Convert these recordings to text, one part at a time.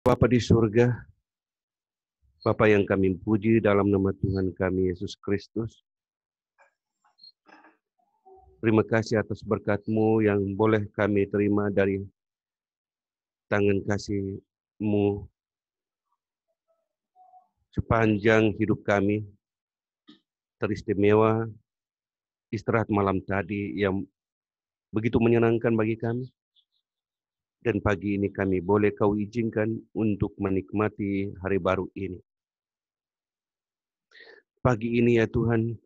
Bapa di surga, Bapa yang kami puji dalam nama Tuhan kami Yesus Kristus. Terima kasih atas berkat-Mu yang boleh kami terima dari tangan kasih-Mu sepanjang hidup kami. Teristimewa istirahat malam tadi yang begitu menyenangkan bagi kami. Dan pagi ini kami boleh Kau izinkan untuk menikmati hari baru ini. Pagi ini ya Tuhan,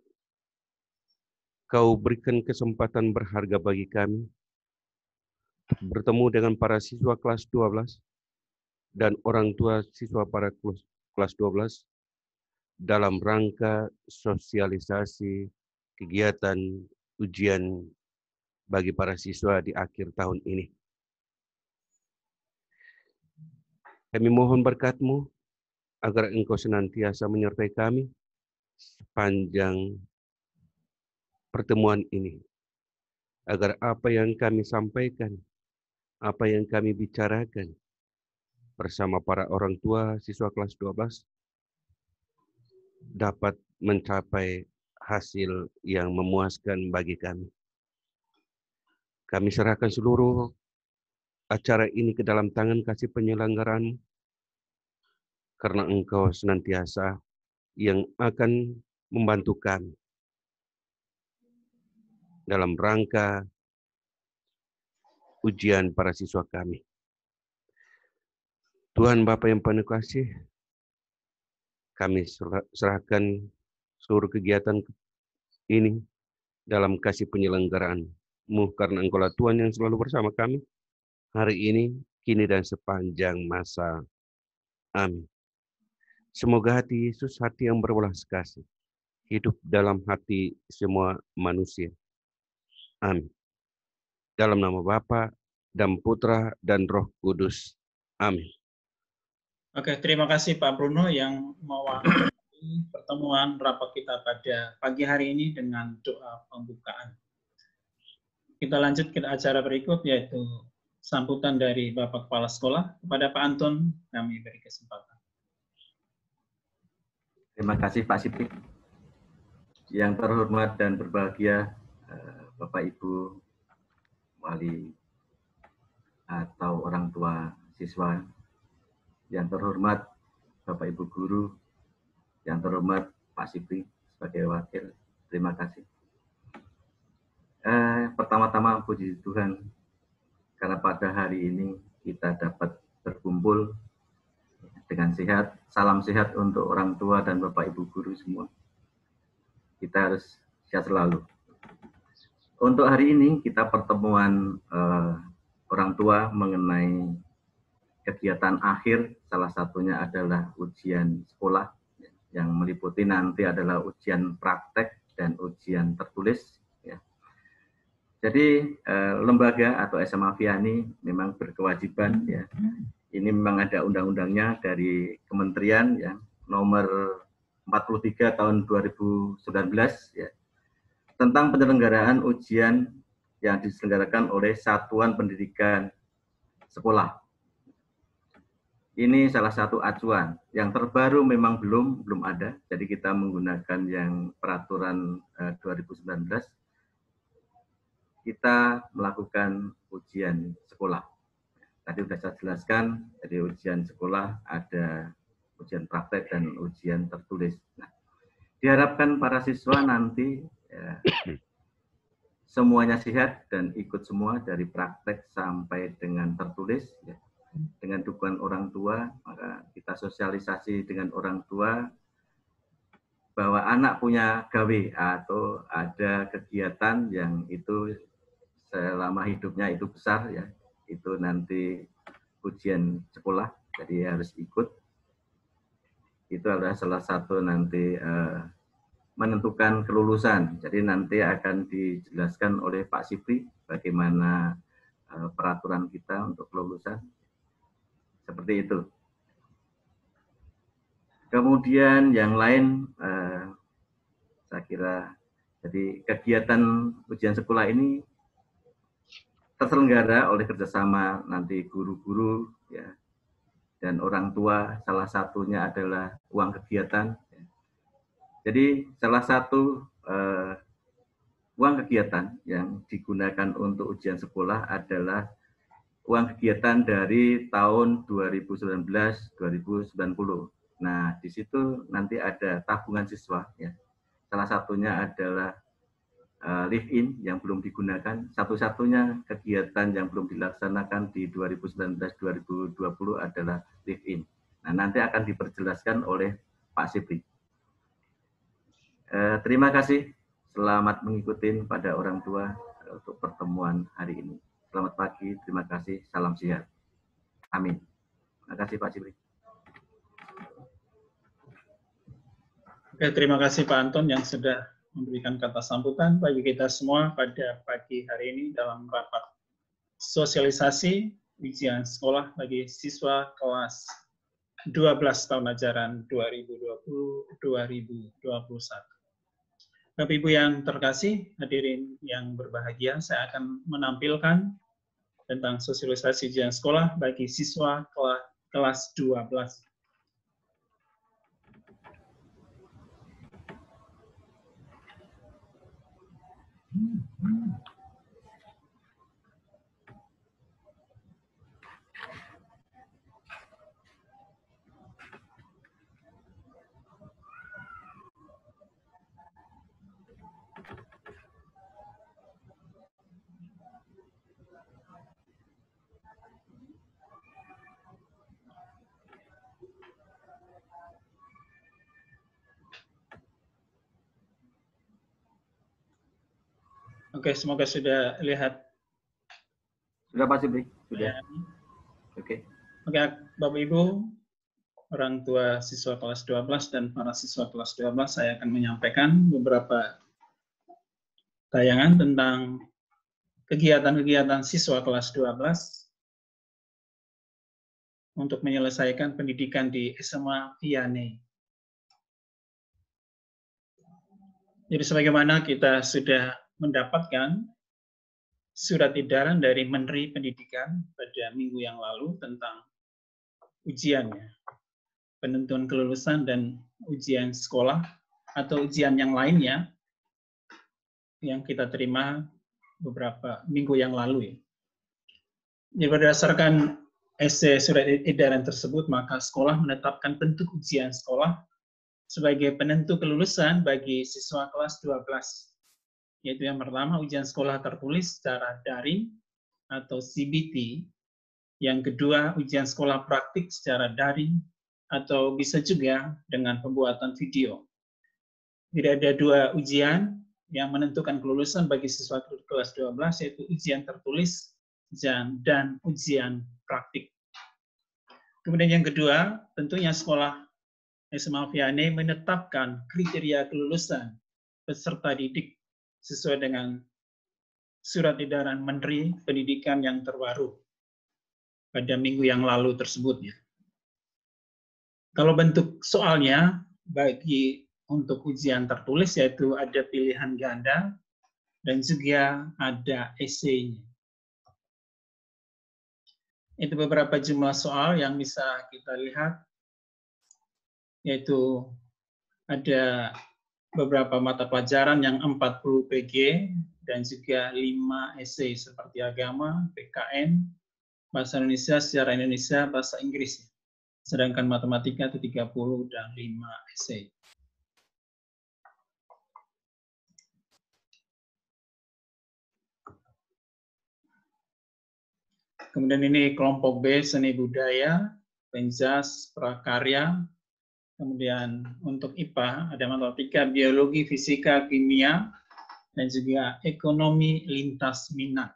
Kau berikan kesempatan berharga bagi kami bertemu dengan para siswa kelas 12 dan orang tua siswa para kelas 12 dalam rangka sosialisasi kegiatan ujian bagi para siswa di akhir tahun ini. Kami mohon berkat-Mu agar Engkau senantiasa menyertai kami sepanjang pertemuan ini. Agar apa yang kami sampaikan, apa yang kami bicarakan bersama para orang tua siswa kelas 12 dapat mencapai hasil yang memuaskan bagi kami. Kami serahkan seluruh acara ini ke dalam tangan kasih penyelenggaraan, karena Engkau senantiasa yang akan membantu kami dalam rangka ujian para siswa kami. Tuhan Bapa yang penuh kasih, kami serahkan seluruh kegiatan ini dalam kasih penyelenggaraan-Mu, karena Engkaulah Tuhan yang selalu bersama kami, hari ini, kini, dan sepanjang masa. Amin. Semoga hati Yesus, hati yang berwelas kasih, hidup dalam hati semua manusia. Amin. Dalam nama Bapa dan Putra dan Roh Kudus. Amin. Oke, terima kasih Pak Bruno yang mewakili pertemuan rapat kita pada pagi hari ini dengan doa pembukaan. Kita lanjut ke acara berikut, yaitu sambutan dari Bapak Kepala Sekolah. Kepada Pak Anton, kami beri kesempatan. Terima kasih Pak Sipri. Yang terhormat dan berbahagia Bapak Ibu wali atau orang tua siswa, yang terhormat Bapak Ibu guru, yang terhormat Pak Sipri sebagai wakil, terima kasih. Pertama-tama puji Tuhan karena pada hari ini kita dapat berkumpul dengan sehat. Salam sehat untuk orang tua dan Bapak Ibu guru semua. Kita harus sehat selalu. Untuk hari ini kita pertemuan orang tua mengenai kegiatan akhir, salah satunya adalah ujian sekolah yang meliputi nanti adalah ujian praktek dan ujian tertulis. Ya. Jadi lembaga atau SMA Vianney memang berkewajiban, ya. Ini memang ada undang-undangnya dari Kementerian, ya, nomor 43 tahun 2019, ya, tentang penyelenggaraan ujian yang diselenggarakan oleh Satuan Pendidikan Sekolah. Ini salah satu acuan. Yang terbaru memang belum ada, jadi kita menggunakan yang peraturan 2019. Kita melakukan ujian sekolah. Tadi sudah saya jelaskan, jadi ujian sekolah ada ujian praktek dan ujian tertulis. Nah, diharapkan para siswa nanti ya, semuanya sehat dan ikut semua dari praktek sampai dengan tertulis, ya. Dengan dukungan orang tua, maka kita sosialisasi dengan orang tua bahwa anak punya gawe atau ada kegiatan yang itu selama hidupnya itu besar, ya, itu nanti ujian sekolah, jadi harus ikut. Itu adalah salah satu nanti menentukan kelulusan. Jadi nanti akan dijelaskan oleh Pak Sipri bagaimana peraturan kita untuk kelulusan. Seperti itu. Kemudian yang lain, saya kira, jadi kegiatan ujian sekolah ini terselenggara oleh kerjasama nanti guru-guru, ya, dan orang tua salah satunya adalah uang kegiatan. Jadi salah satu uang kegiatan yang digunakan untuk ujian sekolah adalah uang kegiatan dari tahun 2019-2090. Nah, di situ nanti ada tabungan siswa, ya. Salah satunya adalah live-in yang belum digunakan. Satu-satunya kegiatan yang belum dilaksanakan di 2019-2020 adalah live-in. Nah, nanti akan diperjelaskan oleh Pak Sibri. Terima kasih. Selamat mengikuti pada orang tua untuk pertemuan hari ini. Selamat pagi, terima kasih, salam sehat. Amin. Terima kasih Pak Sibri. Oke, terima kasih Pak Anton yang sudah memberikan kata sambutan bagi kita semua pada pagi hari ini dalam rapat sosialisasi ujian sekolah bagi siswa kelas 12 tahun ajaran 2020-2021. Bapak Ibu yang terkasih, hadirin yang berbahagia, saya akan menampilkan tentang sosialisasi ujian sekolah bagi siswa kelas 12. Oke, semoga sudah lihat. Sudah Pak Sibri? Sudah. Ya. Oke. Oke, Bapak Ibu, orang tua siswa kelas 12 dan para siswa kelas 12, saya akan menyampaikan beberapa tayangan tentang kegiatan-kegiatan siswa kelas 12 untuk menyelesaikan pendidikan di SMA Vianney. Jadi sebagaimana kita sudah mendapatkan surat edaran dari Menteri Pendidikan pada minggu yang lalu tentang ujiannya, penentuan kelulusan dan ujian sekolah atau ujian yang lainnya yang kita terima beberapa minggu yang lalu. Ya. Jadi berdasarkan surat edaran tersebut, maka sekolah menetapkan bentuk ujian sekolah sebagai penentu kelulusan bagi siswa kelas 12. Yaitu yang pertama, ujian sekolah tertulis secara daring atau CBT. Yang kedua, ujian sekolah praktik secara daring atau bisa juga dengan pembuatan video. Jadi ada dua ujian yang menentukan kelulusan bagi siswa kelas 12, yaitu ujian tertulis dan ujian praktik. Kemudian yang kedua, tentunya sekolah SMA Vianney menetapkan kriteria kelulusan peserta didik sesuai dengan surat edaran Menteri Pendidikan yang terbaru pada minggu yang lalu tersebut. Ya. Kalau bentuk soalnya bagi untuk ujian tertulis yaitu ada pilihan ganda dan juga ada esainya. Itu beberapa jumlah soal yang bisa kita lihat, yaitu ada beberapa mata pelajaran yang 40 PG dan juga 5 esai seperti agama, PKN, bahasa Indonesia, sejarah Indonesia, bahasa Inggris. Sedangkan matematika itu 30 dan 5 esai. Kemudian ini kelompok B, seni budaya, penjas, prakarya. Kemudian untuk IPA ada matematika, biologi, fisika, kimia, dan juga ekonomi lintas minat.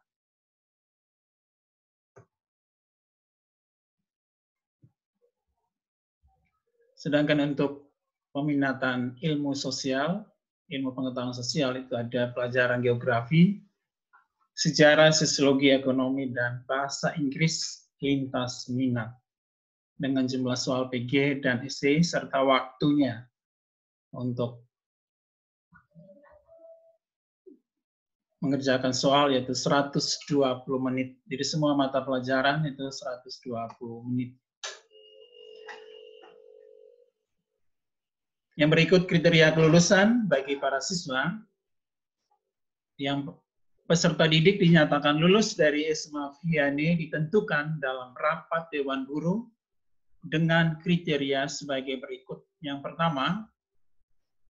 Sedangkan untuk peminatan ilmu sosial, ilmu pengetahuan sosial itu ada pelajaran geografi, sejarah, sosiologi, ekonomi, dan bahasa Inggris lintas minat. Dengan jumlah soal PG dan esai serta waktunya untuk mengerjakan soal yaitu 120 menit. Jadi semua mata pelajaran itu 120 menit. Yang berikut kriteria kelulusan bagi para siswa. Yang peserta didik dinyatakan lulus dari SMA Vianney ditentukan dalam rapat Dewan Guru dengan kriteria sebagai berikut. Yang pertama,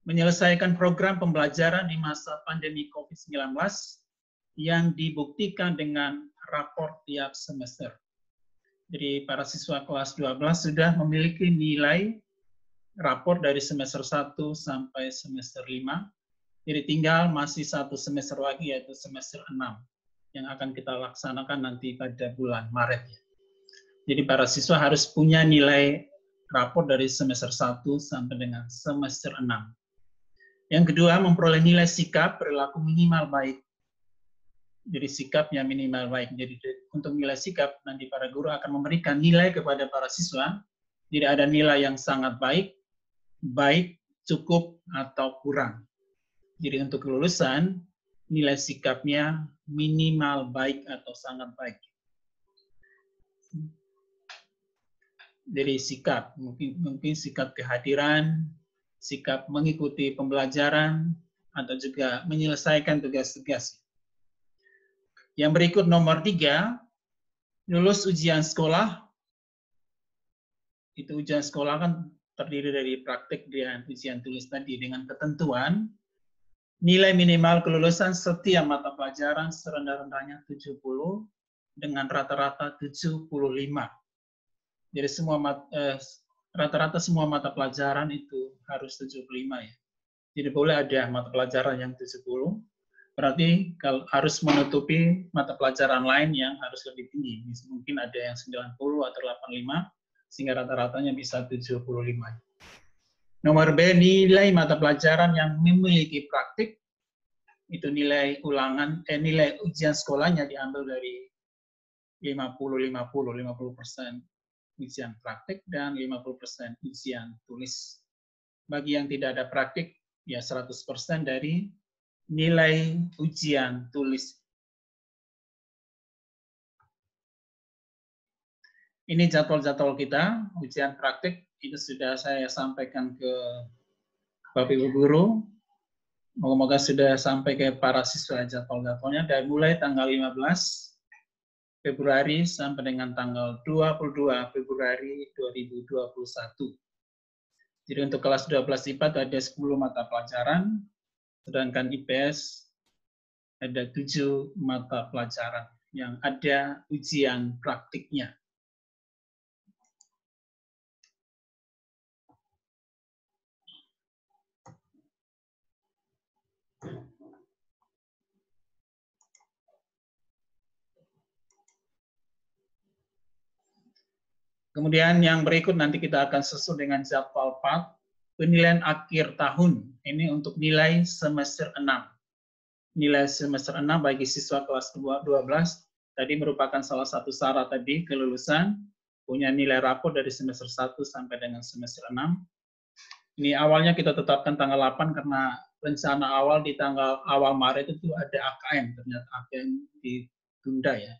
menyelesaikan program pembelajaran di masa pandemi COVID-19 yang dibuktikan dengan rapor tiap semester. Jadi para siswa kelas 12 sudah memiliki nilai rapor dari semester 1 sampai semester 5. Jadi tinggal masih satu semester lagi, yaitu semester 6 yang akan kita laksanakan nanti pada bulan Maret. Jadi para siswa harus punya nilai rapor dari semester 1 sampai dengan semester 6. Yang kedua, memperoleh nilai sikap perilaku minimal baik. Jadi sikapnya minimal baik. Jadi untuk nilai sikap, nanti para guru akan memberikan nilai kepada para siswa. Jadi ada nilai yang sangat baik, baik, cukup, atau kurang. Jadi untuk kelulusan, nilai sikapnya minimal baik atau sangat baik. Jadi sikap, mungkin sikap kehadiran, sikap mengikuti pembelajaran, atau juga menyelesaikan tugas-tugas. Yang berikut nomor 3, lulus ujian sekolah. Itu ujian sekolah kan terdiri dari praktik dan ujian tulis tadi dengan ketentuan nilai minimal kelulusan setiap mata pelajaran serendah-rendahnya 70 dengan rata-rata 75. Jadi rata-rata semua mata pelajaran itu harus 75 ya. Jadi boleh ada mata pelajaran yang 70, berarti kalau harus menutupi mata pelajaran lain yang harus lebih tinggi. Mungkin ada yang 90 atau 85, sehingga rata-ratanya bisa 75. Nomor B, nilai mata pelajaran yang memiliki praktik, itu nilai nilai ujian sekolahnya diambil dari 50% ujian praktik dan 50% ujian tulis. Bagi yang tidak ada praktik, ya 100% dari nilai ujian tulis. Ini jadwal-jadwal kita, ujian praktik itu sudah saya sampaikan ke Bapak Ibu Guru. Moga-moga sudah sampai ke para siswa jadwal-jadwalnya dari mulai tanggal 15 Februari sampai dengan tanggal 22 Februari 2021. Jadi untuk kelas 12 IPA ada 10 mata pelajaran, sedangkan IPS ada 7 mata pelajaran yang ada ujian praktiknya. Kemudian yang berikut nanti kita akan susun dengan jadwal PAT, penilaian akhir tahun. Ini untuk nilai semester 6. Nilai semester 6 bagi siswa kelas 12 tadi merupakan salah satu syarat tadi kelulusan, punya nilai rapor dari semester 1 sampai dengan semester 6. Ini awalnya kita tetapkan tanggal 8 karena rencana awal di awal Maret itu ada AKM, ternyata AKM ditunda ya.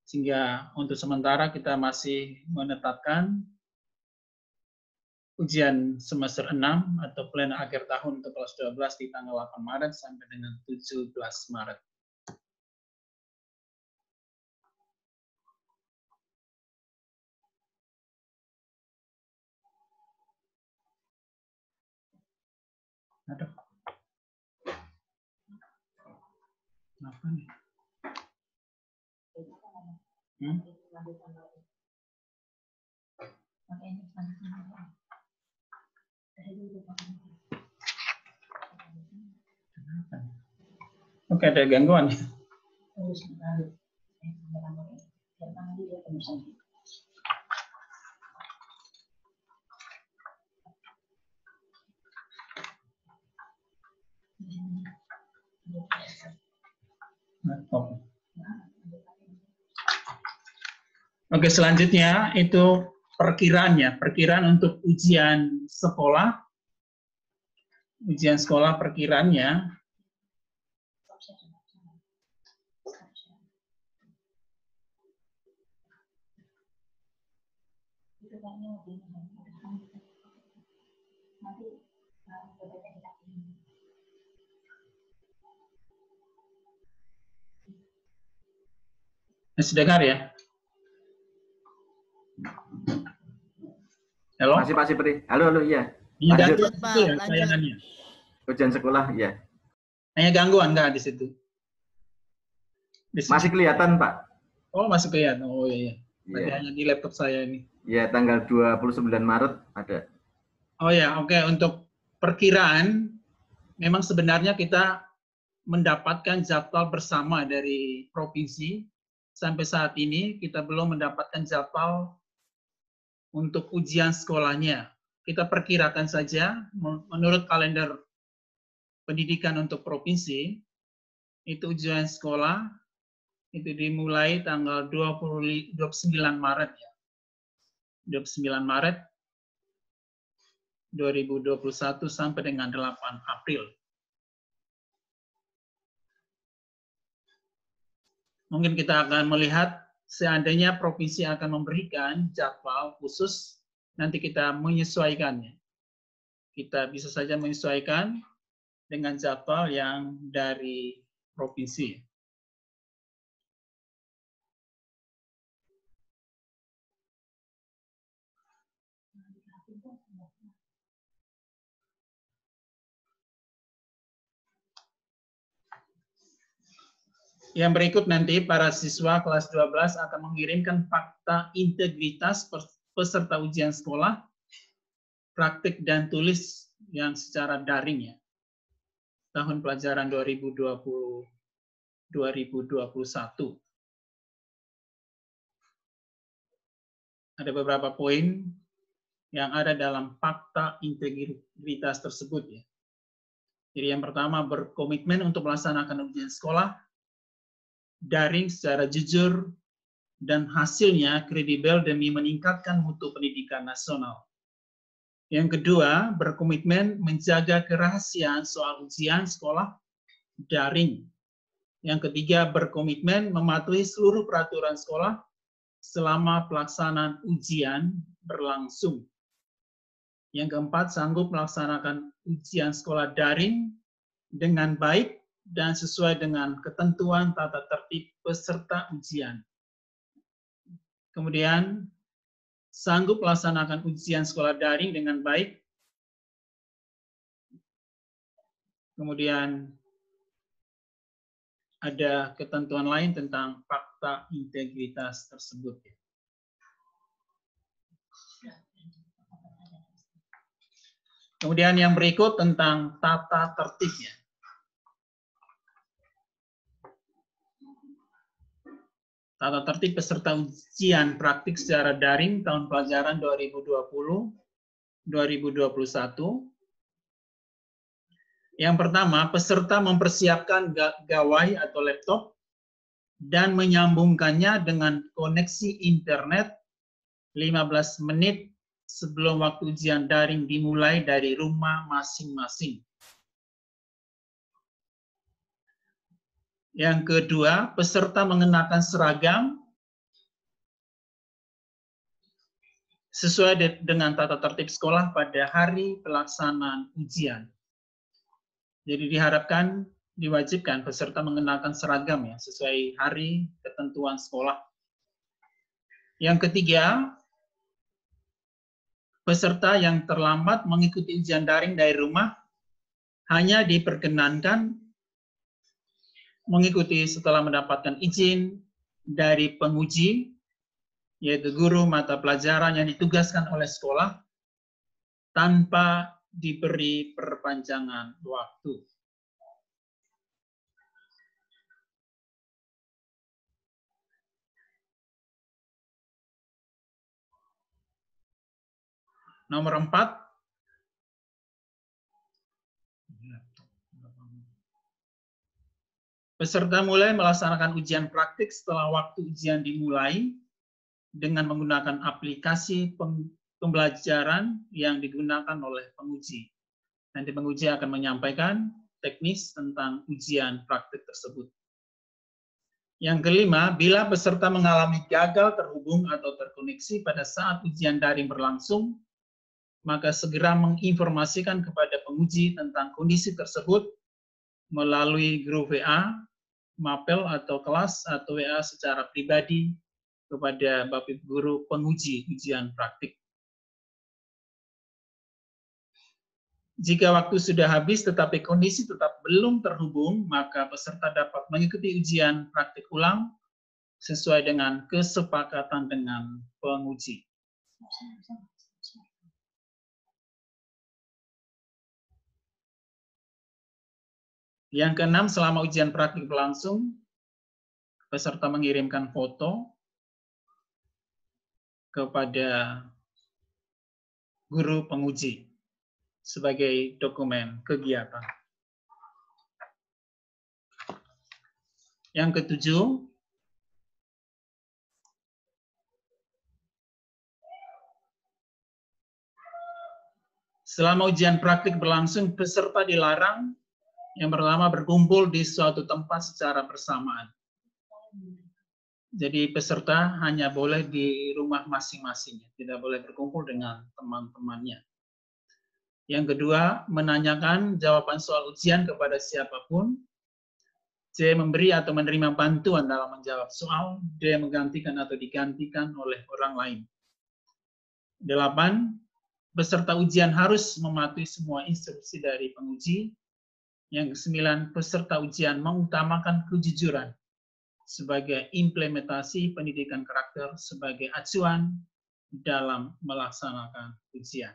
Sehingga untuk sementara kita masih menetapkan ujian semester 6 atau plan akhir tahun untuk kelas 12 di tanggal 8 Maret sampai dengan 17 Maret. Aduh. Apa nih? Oke, ada gangguan. Oke, selanjutnya itu perkiraannya. Perkiraan untuk ujian sekolah. Ujian sekolah perkiraannya. Masih dengar ya? Halo? Masih Pak Sipri. Halo, iya. Ini Lanjut. gangguan itu ya tayangannya. Ujian sekolah, iya. Hanya gangguan nggak di situ? Di situ. Masih kelihatan, Pak. Oh, masih kelihatan. Oh iya. Berarti Iya. hanya di laptop saya ini. Ya, tanggal 29 Maret ada. Oh ya, oke. Untuk perkiraan, memang sebenarnya kita mendapatkan jadwal bersama dari provinsi. Sampai saat ini kita belum mendapatkan jadwal untuk ujian sekolahnya. Kita perkirakan saja, menurut kalender pendidikan untuk provinsi, itu ujian sekolah itu dimulai tanggal 29 Maret ya. 29 Maret 2021 sampai dengan 8 April. Mungkin kita akan melihat seandainya provinsi akan memberikan jadwal khusus, nanti kita menyesuaikannya. Kita bisa saja menyesuaikan dengan jadwal yang dari provinsi. Yang berikut nanti para siswa kelas 12 akan mengirimkan fakta integritas peserta ujian sekolah, praktik dan tulis yang secara daring ya. Tahun pelajaran 2020-2021. Ada beberapa poin yang ada dalam fakta integritas tersebut ya. Jadi yang pertama, berkomitmen untuk melaksanakan ujian sekolah daring secara jujur dan hasilnya kredibel demi meningkatkan mutu pendidikan nasional. Yang kedua, berkomitmen menjaga kerahasiaan soal ujian sekolah daring. Yang ketiga, berkomitmen mematuhi seluruh peraturan sekolah selama pelaksanaan ujian berlangsung. Yang keempat, sanggup melaksanakan ujian sekolah daring dengan baik dan sesuai dengan ketentuan tata tertib peserta ujian. Kemudian, sanggup melaksanakan ujian sekolah daring dengan baik. Kemudian, ada ketentuan lain tentang fakta integritas tersebut. Kemudian yang berikut tentang tata tertibnya. Tata tertib peserta ujian praktik secara daring tahun pelajaran 2020-2021. Yang pertama, peserta mempersiapkan gawai atau laptop dan menyambungkannya dengan koneksi internet 15 menit sebelum waktu ujian daring dimulai dari rumah masing-masing. Yang kedua, peserta mengenakan seragam sesuai dengan tata tertib sekolah pada hari pelaksanaan ujian. Jadi diharapkan, diwajibkan peserta mengenakan seragam ya, sesuai hari ketentuan sekolah. Yang ketiga, peserta yang terlambat mengikuti ujian daring dari rumah hanya diperkenankan mengikuti setelah mendapatkan izin dari penguji, yaitu guru mata pelajaran yang ditugaskan oleh sekolah, tanpa diberi perpanjangan waktu. Nomor 4, peserta mulai melaksanakan ujian praktik setelah waktu ujian dimulai dengan menggunakan aplikasi pembelajaran yang digunakan oleh penguji. Nanti penguji akan menyampaikan teknis tentang ujian praktik tersebut. Yang kelima, bila peserta mengalami gagal terhubung atau terkoneksi pada saat ujian daring berlangsung, maka segera menginformasikan kepada penguji tentang kondisi tersebut melalui grup WA mapel atau kelas atau WA secara pribadi kepada Bapak Ibu Guru penguji ujian praktik. Jika waktu sudah habis tetapi kondisi tetap belum terhubung, maka peserta dapat mengikuti ujian praktik ulang sesuai dengan kesepakatan dengan penguji. Yang keenam, selama ujian praktik berlangsung, peserta mengirimkan foto kepada guru penguji sebagai dokumen kegiatan. Yang ketujuh, selama ujian praktik berlangsung, peserta dilarang yang pertama berkumpul di suatu tempat secara bersamaan. Jadi peserta hanya boleh di rumah masing-masing, tidak boleh berkumpul dengan teman-temannya. Yang kedua, menanyakan jawaban soal ujian kepada siapapun. C, memberi atau menerima bantuan dalam menjawab soal. D, menggantikan atau digantikan oleh orang lain. 8, peserta ujian harus mematuhi semua instruksi dari penguji. Yang 9, peserta ujian mengutamakan kejujuran sebagai implementasi pendidikan karakter sebagai acuan dalam melaksanakan ujian.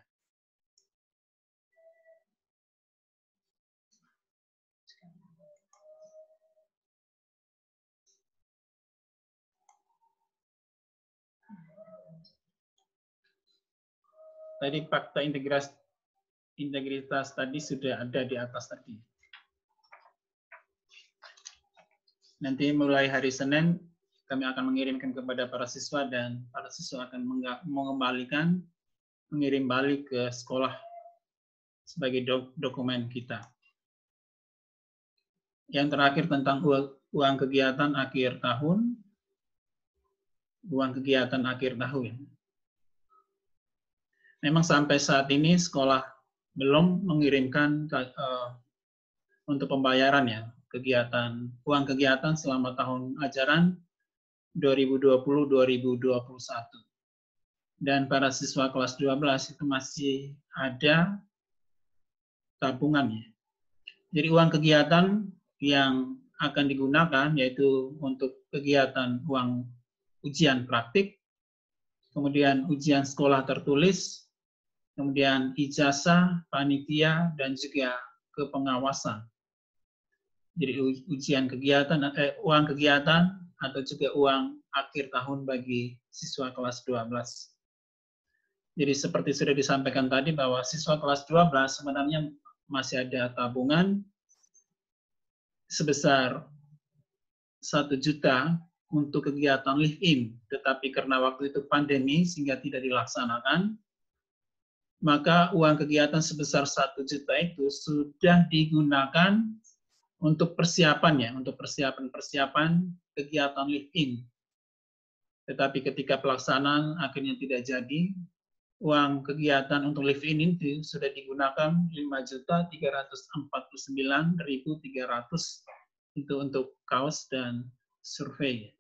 Tadi fakta integritas tadi sudah ada di atas tadi. Nanti mulai hari Senin kami akan mengirimkan kepada para siswa dan para siswa akan mengirim balik ke sekolah sebagai dokumen kita. Yang terakhir tentang uang kegiatan akhir tahun. Uang kegiatan akhir tahun. Memang sampai saat ini sekolah belum mengirimkan untuk pembayaran ya uang kegiatan selama tahun ajaran 2020-2021. Dan para siswa kelas 12 itu masih ada tabungannya. Jadi uang kegiatan yang akan digunakan yaitu untuk kegiatan uang ujian praktik, kemudian ujian sekolah tertulis, kemudian ijazah, panitia, dan juga kepengawasan. Jadi ujian kegiatan, uang kegiatan, atau juga uang akhir tahun bagi siswa kelas 12. Jadi seperti sudah disampaikan tadi bahwa siswa kelas 12 sebenarnya masih ada tabungan sebesar 1 juta untuk kegiatan live-in, tetapi karena waktu itu pandemi sehingga tidak dilaksanakan, maka uang kegiatan sebesar 1 juta itu sudah digunakan untuk persiapan kegiatan live-in. Tetapi ketika pelaksanaan akhirnya tidak jadi, uang kegiatan untuk live-in itu sudah digunakan 5.349.300 itu untuk kaos dan survei.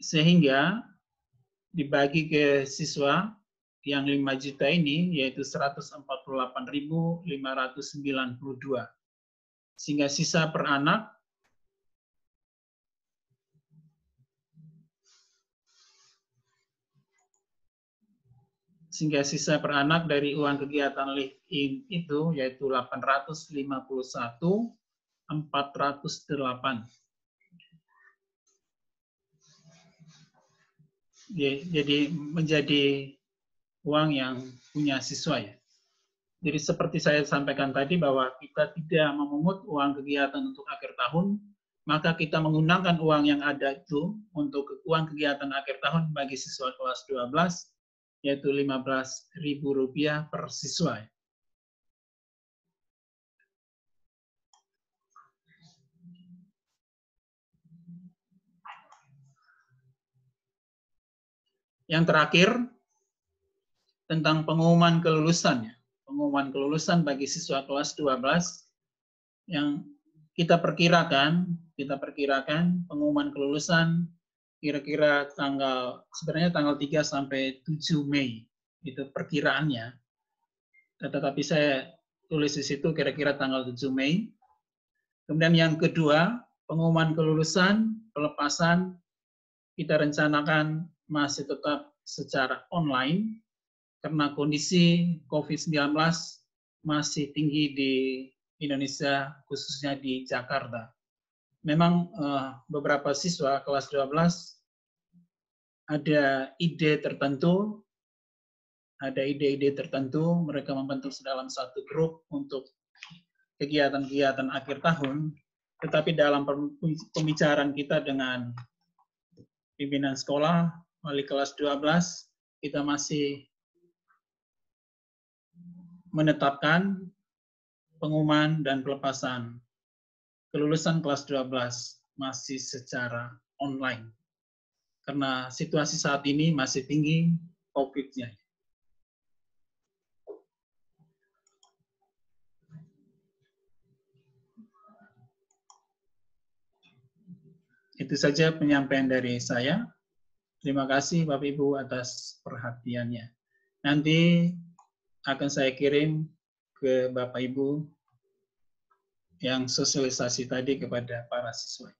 Sehingga dibagi ke siswa yang 5 juta ini yaitu 148.592. Sehingga sisa per anak dari uang kegiatan live-in itu yaitu 851.408. Jadi menjadi uang yang punya siswa ya. Jadi seperti saya sampaikan tadi bahwa kita tidak memungut uang kegiatan untuk akhir tahun, maka kita menggunakan uang yang ada itu untuk uang kegiatan akhir tahun bagi siswa kelas 12, yaitu Rp15.000 per siswa. Yang terakhir, tentang pengumuman kelulusan. Pengumuman kelulusan bagi siswa kelas 12 yang kita perkirakan pengumuman kelulusan kira-kira sebenarnya tanggal 3 sampai 7 Mei, itu perkiraannya. Tetapi saya tulis di situ kira-kira tanggal 7 Mei. Kemudian yang kedua, pengumuman kelulusan, pelepasan, kita rencanakan masih tetap secara online, karena kondisi COVID-19 masih tinggi di Indonesia, khususnya di Jakarta. Memang beberapa siswa kelas 12 ada ide-ide tertentu, mereka membentuk dalam satu grup untuk kegiatan-kegiatan akhir tahun, tetapi dalam pembicaraan kita dengan pimpinan sekolah, wali kelas 12, kita masih menetapkan pengumuman dan pelepasan kelulusan kelas 12 masih secara online. Karena situasi saat ini masih tinggi COVID-nya. Itu saja penyampaian dari saya. Terima kasih Bapak Ibu atas perhatiannya. Nanti akan saya kirim ke Bapak Ibu yang sosialisasi tadi kepada para siswa.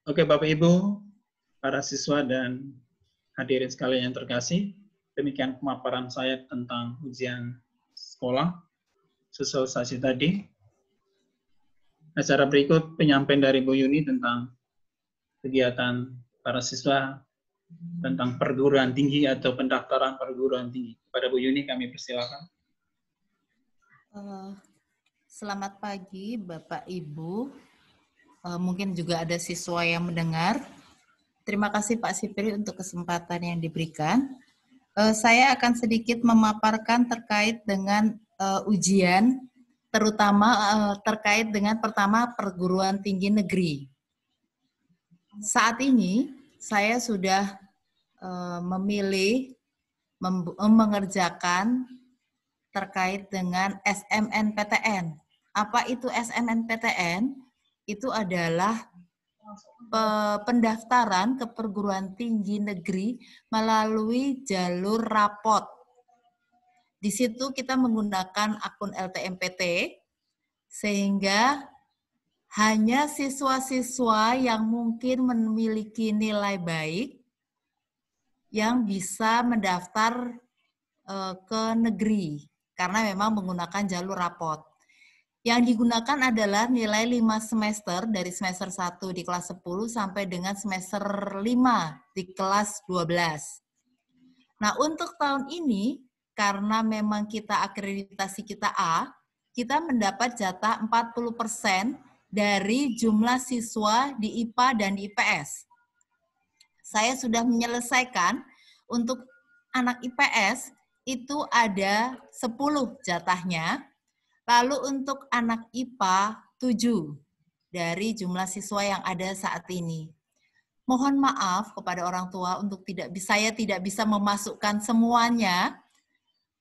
Oke, Bapak Ibu, para siswa dan hadirin sekalian yang terkasih, demikian pemaparan saya tentang ujian sekolah, sosialisasi tadi. Acara berikut penyampaian dari Bu Yuni tentang kegiatan para siswa tentang perguruan tinggi atau pendaftaran perguruan tinggi. Kepada Bu Yuni kami persilakan. Selamat pagi Bapak Ibu. Mungkin juga ada siswa yang mendengar. Terima kasih Pak Sipri untuk kesempatan yang diberikan. Saya akan sedikit memaparkan terkait dengan ujian, terutama terkait dengan pertama perguruan tinggi negeri. Saat ini saya sudah memilih mengerjakan terkait dengan SMNPTN. Apa itu SMNPTN? Itu adalah pendaftaran ke perguruan tinggi negeri melalui jalur rapot. Di situ kita menggunakan akun LTMPT, sehingga hanya siswa-siswa yang mungkin memiliki nilai baik yang bisa mendaftar ke negeri, karena memang menggunakan jalur rapot. Yang digunakan adalah nilai 5 semester dari semester 1 di kelas 10 sampai dengan semester 5 di kelas 12. Nah, untuk tahun ini, karena memang kita akreditasi kita A, kita mendapat jatah 40% dari jumlah siswa di IPA dan di IPS. Saya sudah menyelesaikan untuk anak IPS itu ada 10 jatahnya. Lalu untuk anak IPA 7 dari jumlah siswa yang ada saat ini. Mohon maaf kepada orang tua untuk saya tidak bisa memasukkan semuanya,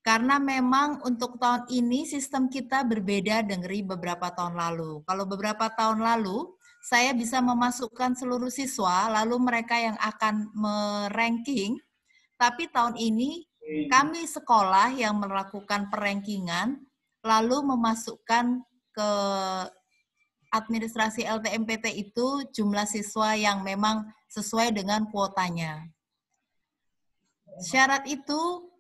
karena memang untuk tahun ini sistem kita berbeda dari beberapa tahun lalu. Kalau beberapa tahun lalu, saya bisa memasukkan seluruh siswa, lalu mereka yang akan meranking, tapi tahun ini kami sekolah yang melakukan perankingan, lalu memasukkan ke administrasi LTMPT itu jumlah siswa yang memang sesuai dengan kuotanya. Syarat itu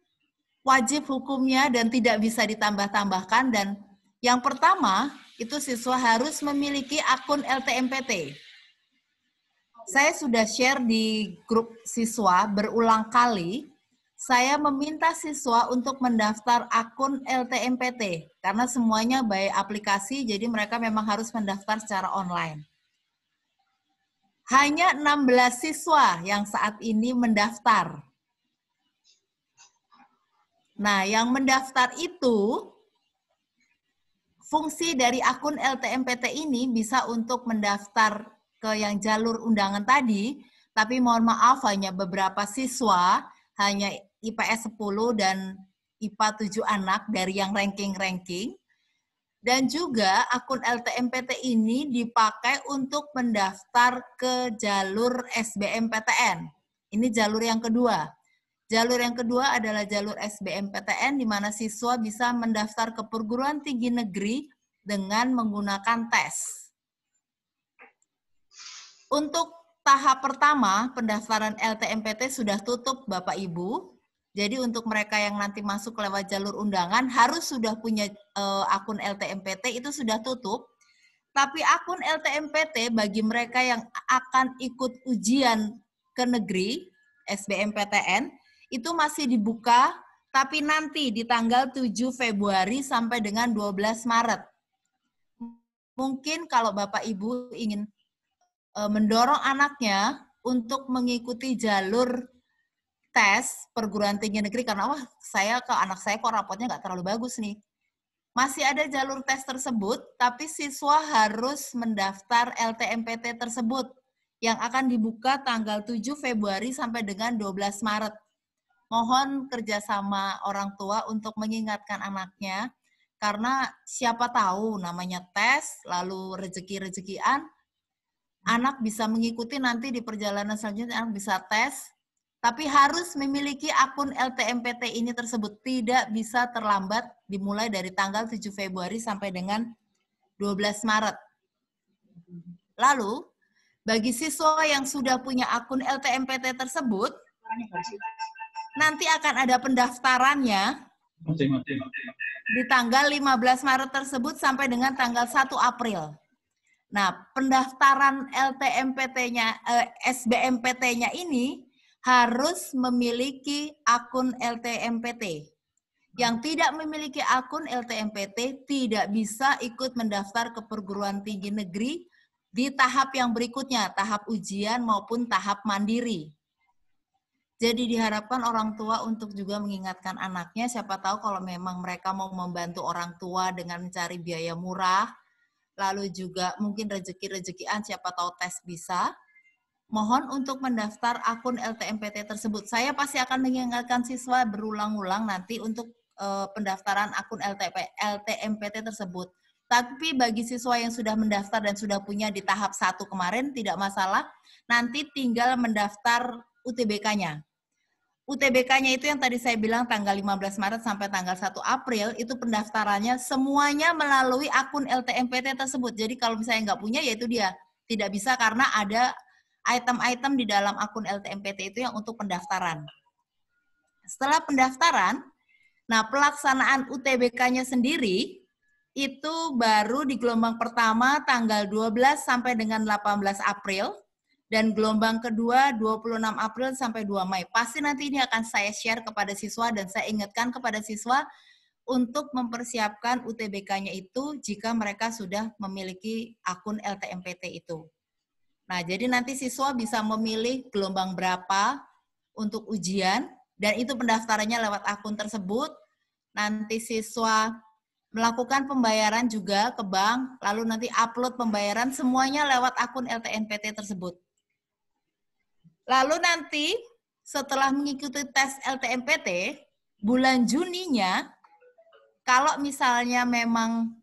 wajib hukumnya dan tidak bisa ditambah-tambahkan, dan yang pertama itu siswa harus memiliki akun LTMPT. Saya sudah share di grup siswa berulang kali. Saya meminta siswa untuk mendaftar akun LTMPT, karena semuanya by aplikasi, jadi mereka memang harus mendaftar secara online. Hanya 16 siswa yang saat ini mendaftar. Nah, yang mendaftar itu, fungsi dari akun LTMPT ini bisa untuk mendaftar ke yang jalur undangan tadi, tapi mohon maaf hanya beberapa siswa, hanya IPS 10 dan IPA 7 anak dari yang ranking-ranking. Dan juga akun LTMPT ini dipakai untuk mendaftar ke jalur SBMPTN. Ini jalur yang kedua. Jalur yang kedua adalah jalur SBMPTN, di mana siswa bisa mendaftar ke perguruan tinggi negeri dengan menggunakan tes. Untuk tahap pertama, pendaftaran LTMPT sudah tutup, Bapak Ibu. Jadi untuk mereka yang nanti masuk lewat jalur undangan, harus sudah punya akun LTMPT, itu sudah tutup. Tapi akun LTMPT bagi mereka yang akan ikut ujian ke negeri, SBMPTN, itu masih dibuka, tapi nanti di tanggal 7 Februari sampai dengan 12 Maret. Mungkin kalau Bapak Ibu ingin mendorong anaknya untuk mengikuti jalur tes perguruan tinggi negeri, karena wah anak saya kok rapotnya nggak terlalu bagus nih. Masih ada jalur tes tersebut, tapi siswa harus mendaftar LTMPT tersebut yang akan dibuka tanggal 7 Februari sampai dengan 12 Maret. Mohon kerjasama orang tua untuk mengingatkan anaknya, karena siapa tahu namanya tes, lalu rezeki-rezekian, anak bisa mengikuti nanti di perjalanan selanjutnya, anak bisa tes, tapi harus memiliki akun LTMPT ini tersebut, tidak bisa terlambat dimulai dari tanggal 7 Februari sampai dengan 12 Maret. Lalu, bagi siswa yang sudah punya akun LTMPT tersebut, nanti akan ada pendaftarannya di tanggal 15 Maret tersebut sampai dengan tanggal 1 April. Nah, pendaftaran LTMPT-nya, SBMPT-nya ini harus memiliki akun LTMPT. Yang tidak memiliki akun LTMPT tidak bisa ikut mendaftar ke perguruan tinggi negeri di tahap yang berikutnya, tahap ujian maupun tahap mandiri. Jadi diharapkan orang tua untuk juga mengingatkan anaknya, siapa tahu kalau memang mereka mau membantu orang tua dengan mencari biaya murah, lalu juga mungkin rezeki-rezekian, siapa tahu tes bisa. Mohon untuk mendaftar akun LTMPT tersebut. Saya pasti akan mengingatkan siswa berulang-ulang nanti untuk pendaftaran akun LTMPT tersebut. Tapi bagi siswa yang sudah mendaftar dan sudah punya di tahap 1 kemarin, tidak masalah. Nanti tinggal mendaftar UTBK-nya. UTBK-nya itu yang tadi saya bilang tanggal 15 Maret sampai tanggal 1 April, itu pendaftarannya semuanya melalui akun LTMPT tersebut. Jadi kalau misalnya nggak punya, ya itu dia. Tidak bisa karena ada item-item di dalam akun LTMPT itu yang untuk pendaftaran. Setelah pendaftaran, nah pelaksanaan UTBK-nya sendiri, itu baru di gelombang pertama tanggal 12 sampai dengan 18 April, dan gelombang kedua 26 April sampai 2 Mei. Pasti nanti ini akan saya share kepada siswa dan saya ingatkan kepada siswa untuk mempersiapkan UTBK-nya itu jika mereka sudah memiliki akun LTMPT itu. Nah, jadi nanti siswa bisa memilih gelombang berapa untuk ujian dan itu pendaftarannya lewat akun tersebut. Nanti siswa melakukan pembayaran juga ke bank, lalu nanti upload pembayaran semuanya lewat akun LTMPT tersebut. Lalu nanti setelah mengikuti tes LTMPT, bulan Juninya, kalau misalnya memang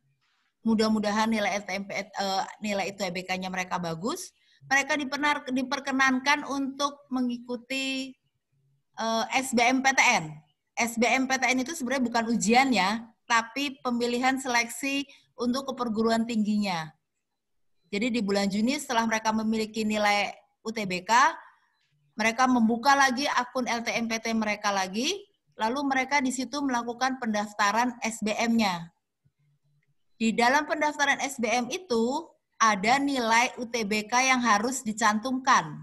mudah-mudahan nilai nilai UTBK-nya mereka bagus, mereka diperkenankan untuk mengikuti SBMPTN. SBMPTN itu sebenarnya bukan ujian ya, tapi pemilihan seleksi untuk ke perguruan tingginya. Jadi di bulan Juni setelah mereka memiliki nilai UTBK, mereka membuka lagi akun LTMPT mereka lagi, lalu mereka di situ melakukan pendaftaran SBM-nya. Di dalam pendaftaran SBM itu ada nilai UTBK yang harus dicantumkan.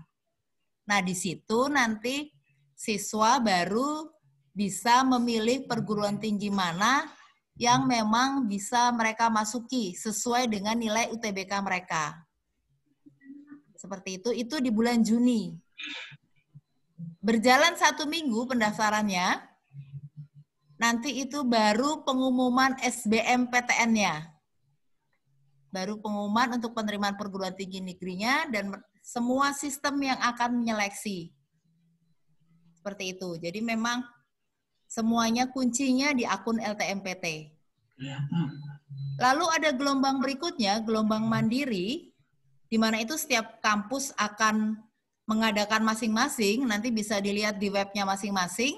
Nah, di situ nanti siswa baru bisa memilih perguruan tinggi mana yang memang bisa mereka masuki sesuai dengan nilai UTBK mereka. Seperti itu di bulan Juni. Berjalan 1 minggu pendaftarannya. nanti itu baru pengumuman SBMPTN-nya. Baru pengumuman untuk penerimaan perguruan tinggi negerinya dan semua sistem yang akan menyeleksi. Seperti itu. Jadi memang semuanya kuncinya di akun LTMPT. Lalu ada gelombang berikutnya, gelombang mandiri, di mana itu setiap kampus akan mengadakan masing-masing, nanti bisa dilihat di webnya masing-masing,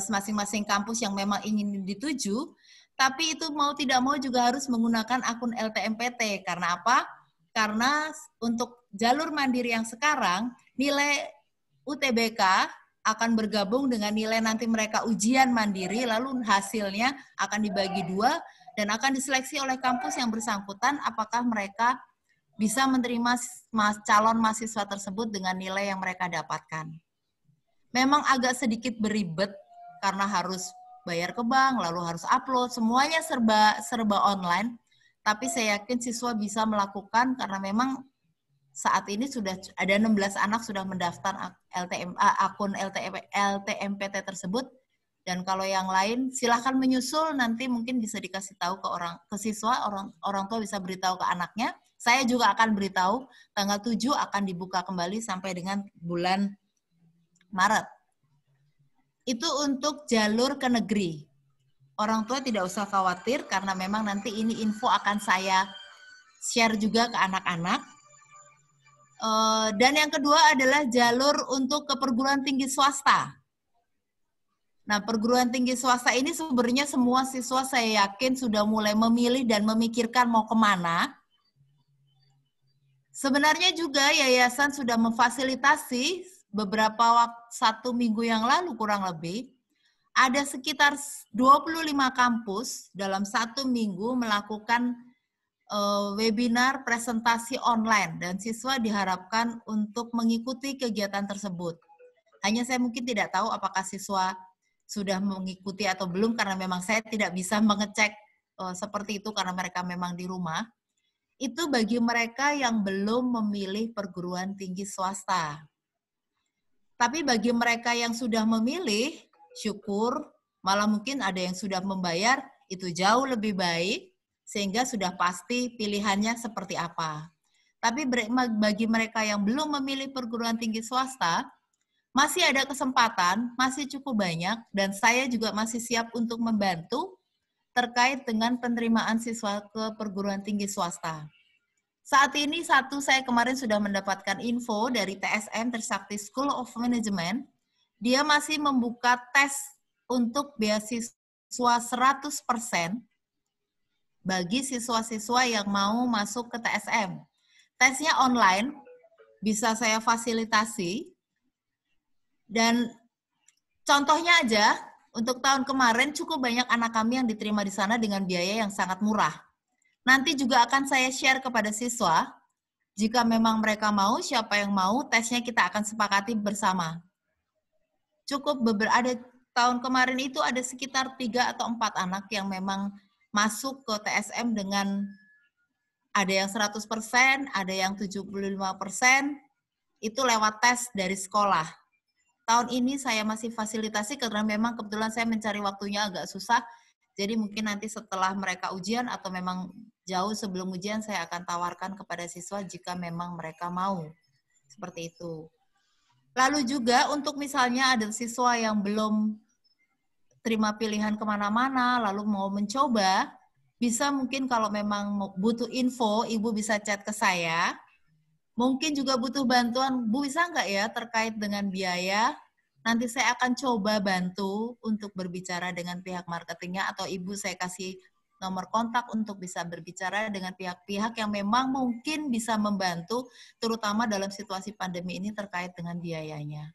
masing-masing kampus yang memang ingin dituju, tapi itu mau tidak mau juga harus menggunakan akun LTMPT. Karena apa? Karena untuk jalur mandiri yang sekarang, nilai UTBK akan bergabung dengan nilai nanti mereka ujian mandiri, lalu hasilnya akan dibagi dua, dan akan diseleksi oleh kampus yang bersangkutan apakah mereka bisa menerima calon mahasiswa tersebut dengan nilai yang mereka dapatkan. Memang agak sedikit beribet karena harus bayar ke bank, lalu harus upload, semuanya serba online. Tapi saya yakin siswa bisa melakukan karena memang saat ini sudah ada 16 anak sudah mendaftar akun LTMPT tersebut. Dan kalau yang lain silahkan menyusul, nanti mungkin bisa dikasih tahu ke siswa, orang tua bisa beritahu ke anaknya. Saya juga akan beritahu tanggal 7 akan dibuka kembali sampai dengan bulan Maret. Itu untuk jalur ke negeri. Orang tua tidak usah khawatir karena memang nanti ini info akan saya share juga ke anak-anak. Dan yang kedua adalah jalur untuk ke perguruan tinggi swasta. Nah, perguruan tinggi swasta ini sebenarnya semua siswa saya yakin sudah mulai memilih dan memikirkan mau kemana. Sebenarnya juga yayasan sudah memfasilitasi beberapa waktu 1 minggu yang lalu kurang lebih, ada sekitar 25 kampus dalam 1 minggu melakukan webinar presentasi online dan siswa diharapkan untuk mengikuti kegiatan tersebut. Hanya saya mungkin tidak tahu apakah siswa sudah mengikuti atau belum karena memang saya tidak bisa mengecek seperti itu karena mereka memang di rumah. Itu bagi mereka yang belum memilih perguruan tinggi swasta. Tapi bagi mereka yang sudah memilih, syukur, malah mungkin ada yang sudah membayar, itu jauh lebih baik, sehingga sudah pasti pilihannya seperti apa. Tapi bagi mereka yang belum memilih perguruan tinggi swasta, masih ada kesempatan, masih cukup banyak, dan saya juga masih siap untuk membantu terkait dengan penerimaan siswa ke perguruan tinggi swasta. Saat ini saya kemarin sudah mendapatkan info dari TSM, Trisakti School of Management, dia masih membuka tes untuk beasiswa 100% bagi siswa-siswa yang mau masuk ke TSM. Tesnya online, bisa saya fasilitasi, dan contohnya aja, untuk tahun kemarin cukup banyak anak kami yang diterima di sana dengan biaya yang sangat murah. Nanti juga akan saya share kepada siswa, jika memang mereka mau, siapa yang mau, tesnya kita akan sepakati bersama. Cukup ada tahun kemarin itu ada sekitar 3 atau 4 anak yang memang masuk ke TSM dengan ada yang 100%, ada yang 75%, itu lewat tes dari sekolah. Tahun ini saya masih fasilitasi karena memang kebetulan saya mencari waktunya agak susah, jadi mungkin nanti setelah mereka ujian atau memang jauh sebelum ujian saya akan tawarkan kepada siswa jika memang mereka mau. Seperti itu. Lalu juga untuk misalnya ada siswa yang belum terima pilihan kemana-mana, lalu mau mencoba, bisa mungkin kalau memang butuh info, Ibu bisa chat ke saya. Mungkin juga butuh bantuan, Bu bisa nggak ya terkait dengan biaya? Nanti saya akan coba bantu untuk berbicara dengan pihak marketingnya atau Ibu saya kasih nomor kontak untuk bisa berbicara dengan pihak-pihak yang memang mungkin bisa membantu, terutama dalam situasi pandemi ini terkait dengan biayanya.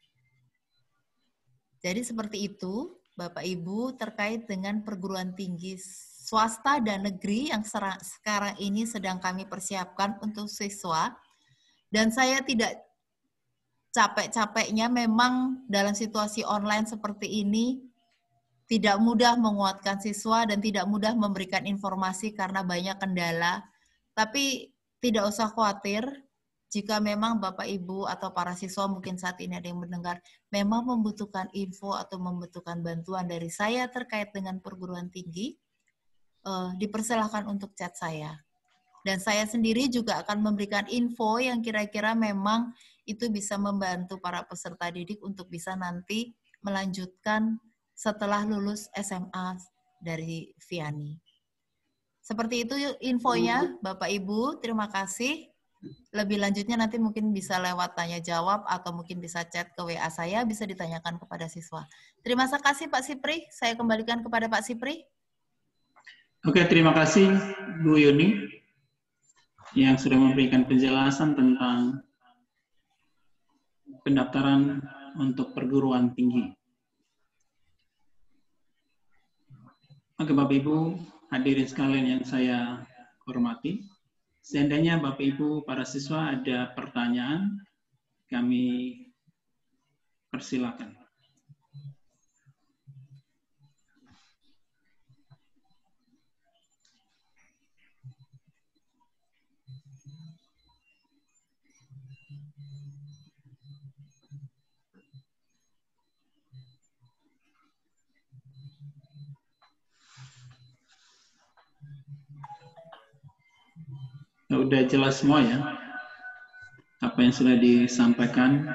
Jadi seperti itu, Bapak Ibu, terkait dengan perguruan tinggi swasta dan negeri yang sekarang ini sedang kami persiapkan untuk siswa. Dan saya tidak capek-capeknya memang dalam situasi online seperti ini, tidak mudah menguatkan siswa dan tidak mudah memberikan informasi karena banyak kendala. Tapi tidak usah khawatir, jika memang Bapak Ibu atau para siswa mungkin saat ini ada yang mendengar, memang membutuhkan info atau membutuhkan bantuan dari saya terkait dengan perguruan tinggi, dipersilahkan untuk chat saya. Dan saya sendiri juga akan memberikan info yang kira-kira memang itu bisa membantu para peserta didik untuk bisa nanti melanjutkan setelah lulus SMA dari Vianney. Seperti itu infonya, Bapak Ibu. Terima kasih. Lebih lanjutnya nanti mungkin bisa lewat tanya jawab atau mungkin bisa chat ke WA saya, bisa ditanyakan kepada siswa. Terima kasih Pak Sipri. Saya kembalikan kepada Pak Sipri. Oke, terima kasih Bu Yuni yang sudah memberikan penjelasan tentang pendaftaran untuk perguruan tinggi. Oke, Bapak Ibu, hadirin sekalian yang saya hormati, seandainya Bapak Ibu para siswa ada pertanyaan, kami persilakan. Udah jelas semua ya, apa yang sudah disampaikan.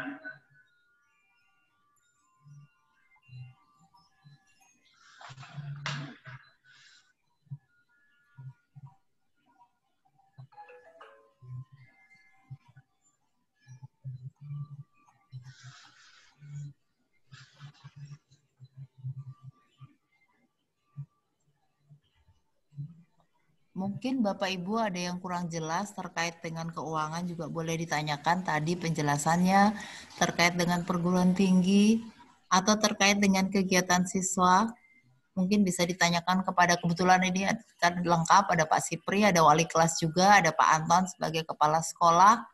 Mungkin Bapak Ibu ada yang kurang jelas terkait dengan keuangan juga boleh ditanyakan tadi penjelasannya terkait dengan perguruan tinggi atau terkait dengan kegiatan siswa. Mungkin bisa ditanyakan kepada, kebetulan ini kan lengkap, ada Pak Sipri, ada wali kelas juga, ada Pak Anton sebagai kepala sekolah,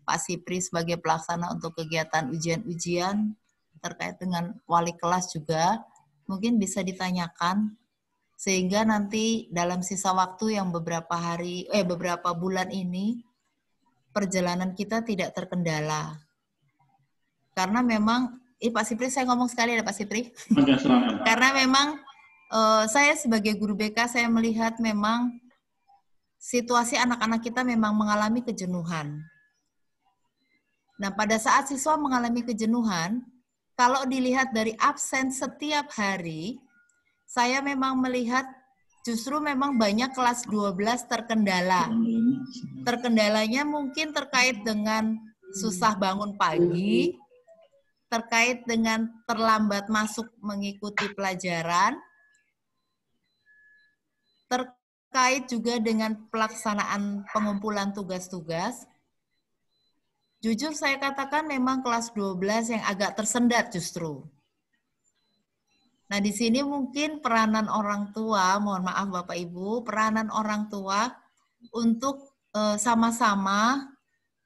Pak Sipri sebagai pelaksana untuk kegiatan ujian-ujian, terkait dengan wali kelas juga, mungkin bisa ditanyakan, sehingga nanti dalam sisa waktu yang beberapa bulan ini, perjalanan kita tidak terkendala. Karena memang, Pak Sipri, saya ngomong sekali ada Pak Sipri. Karena memang saya sebagai guru BK, saya melihat memang situasi anak-anak kita memang mengalami kejenuhan. Nah, pada saat siswa mengalami kejenuhan, kalau dilihat dari absen setiap hari, saya memang melihat justru memang banyak kelas 12 terkendala. Terkendalanya mungkin terkait dengan susah bangun pagi, terkait dengan terlambat masuk mengikuti pelajaran, terkait juga dengan pelaksanaan pengumpulan tugas-tugas. Jujur saya katakan memang kelas 12 yang agak tersendat justru. Nah, di sini mungkin peranan orang tua, mohon maaf Bapak Ibu, peranan orang tua untuk sama-sama,